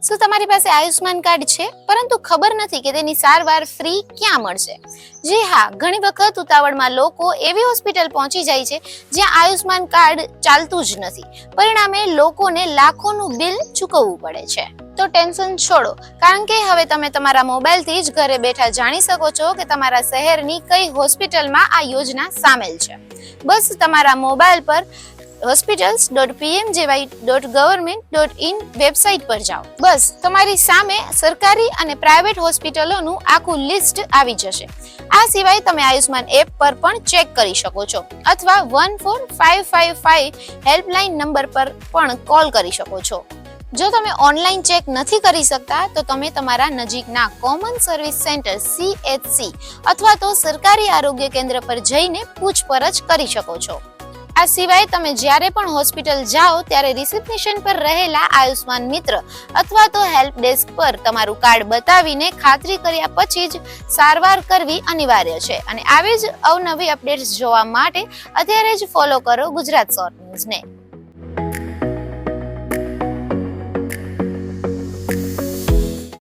શું તમારી પાસે આયુષ્માન કાર્ડ છે પરંતુ ખબર નથી કે તેની સારવાર ફ્રી ક્યાં મળશે? જી હા, ઘણી વખત ઉતાવળમાં લોકો એવી હોસ્પિટલ પહોંચી જાય છે જ્યાં આયુષ્માન કાર્ડ ચાલતું જ નથી. પરિણામે લોકોને લાખોનું બિલ ચૂકવવું પડે છે. તો ટેન્શન છોડો, કારણ કે હવે તમે તમારા મોબાઈલથી જ ઘરે બેઠા જાણી શકો છો કે તમારા શહેરની કઈ હોસ્પિટલમાં આ યોજના સામેલ છે. બસ તમારા મોબાઈલ પર hospitals.pmjy.government.in વેબસાઇટ પર જાઓ. બસ તમારી સામે સરકારી અને પ્રાઇવેટ હોસ્પિટલોનું આખું લિસ્ટ આવી જશે. આ સિવાય તમે આયુષ્માન એપ પર પણ ચેક કરી શકો છો અથવા 14555 હેલ્પલાઇન નંબર પર પણ કોલ કરી શકો છો. જો તમે ઓનલાઈન ચેક નથી કરી શકતા તો તમે તમારા નજીકના કોમન સર્વિસ સેન્ટર CHC અથવા તો સરકારી આરોગ્ય કેન્દ્ર પર જઈને પૂછપરછ કરી શકો છો. આ સિવાય તમે જ્યારે પણ હોસ્પિટલ જાઓ ત્યારે રિસેપ્શન પર રહેલા આયુષ્માન મિત્ર અથવા તો હેલ્પ ડેસ્ક પર તમારું કાર્ડ બતાવીને ખાતરી કર્યા પછી જ સારવાર કરવી અનિવાર્ય છે. અને આવી જ અવનવી અપડેટ્સ જોવા માટે અત્યારે જ ફોલો કરો ગુજરાત શોર્ટ ન્યૂઝને.